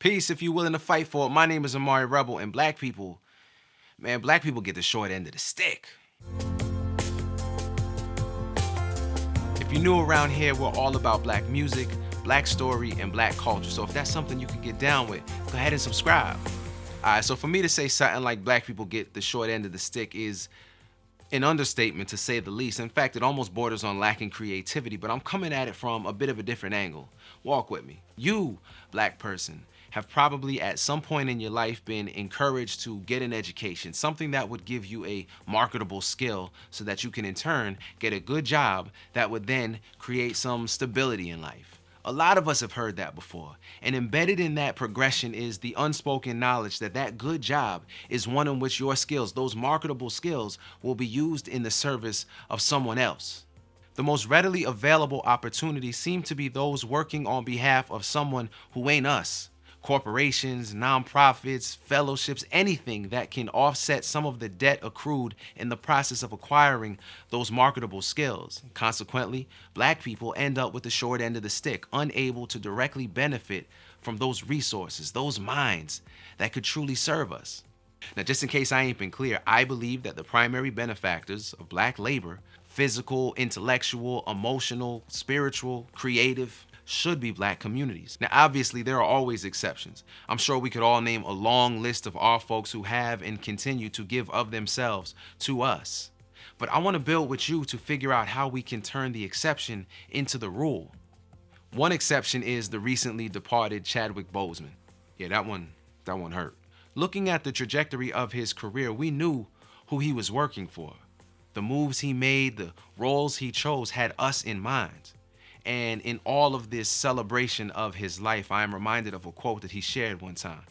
Peace if you're willing to fight for it. My name is Amari Rebel, and black people, man, black people get the short end of the stick. If you're new around here, we're all about black music, black story, and black culture. So if that's something you can get down with, go ahead and subscribe. All right, so for me to say something like black people get the short end of the stick is an understatement, to say the least. In fact, it almost borders on lacking creativity, but I'm coming at it from a bit of a different angle. Walk with me. You, black person, have probably at some point in your life been encouraged to get an education, something that would give you a marketable skill so that you can in turn get a good job that would then create some stability in life. A lot of us have heard that before, and embedded in that progression is the unspoken knowledge that that good job is one in which your skills, those marketable skills, will be used in the service of someone else. The most readily available opportunities seem to be those working on behalf of someone who ain't us. Corporations, nonprofits, fellowships, anything that can offset some of the debt accrued in the process of acquiring those marketable skills. Consequently, black people end up with the short end of the stick, unable to directly benefit from those resources, those minds that could truly serve us. Now, just in case I ain't been clear, I believe that the primary benefactors of black labor, physical, intellectual, emotional, spiritual, creative, should be black communities. Now, obviously, there are always exceptions. I'm sure we could all name a long list of our folks who have and continue to give of themselves to us. But I want to build with you to figure out how we can turn the exception into the rule. One exception is the recently departed Chadwick Boseman. Yeah, that one hurt. Looking at the trajectory of his career, we knew who he was working for. The moves he made, the roles he chose had us in mind. And in all of this celebration of his life, I am reminded of a quote that he shared one time.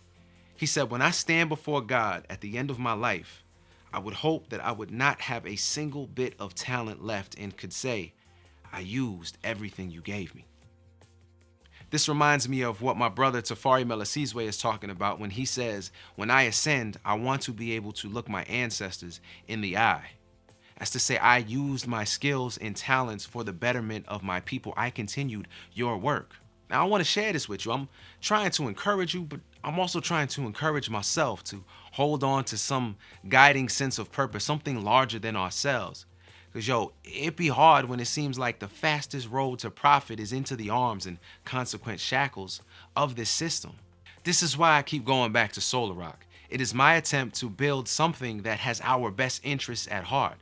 He said, "When I stand before God at the end of my life, I would hope that I would not have a single bit of talent left and could say, I used everything you gave me." This reminds me of what my brother Tafari Melasizwe is talking about when he says, "When I ascend, I want to be able to look my ancestors in the eye." As to say, I used my skills and talents for the betterment of my people. I continued your work. Now, I want to share this with you. I'm trying to encourage you, but I'm also trying to encourage myself to hold on to some guiding sense of purpose, something larger than ourselves. Because, it be hard when it seems like the fastest road to profit is into the arms and consequent shackles of this system. This is why I keep going back to Solar Rock. It is my attempt to build something that has our best interests at heart,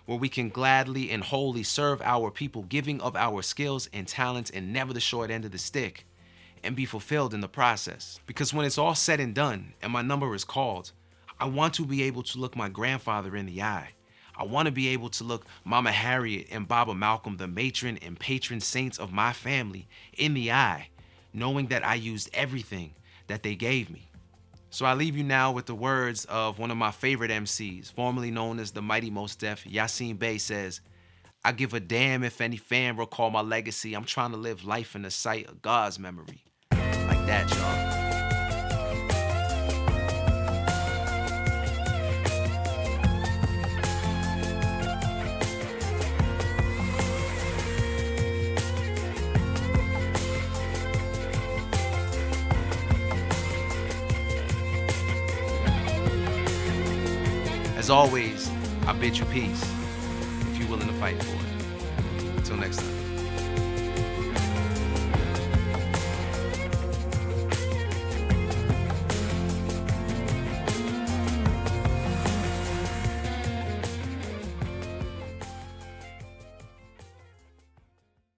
where we can gladly and wholly serve our people, giving of our skills and talents and never the short end of the stick, and be fulfilled in the process. Because when it's all said and done and my number is called, I want to be able to look my grandfather in the eye. I want to be able to look Mama Harriet and Baba Malcolm, the matron and patron saints of my family, in the eye, knowing that I used everything that they gave me. So I leave you now with the words of one of my favorite MCs, formerly known as the Mighty Mos Def. Yasin Bey says, "I give a damn if any fan recall my legacy. I'm trying to live life in the sight of God's memory." Like that, y'all. As always, I bid you peace if you're willing to fight for it. Until next time.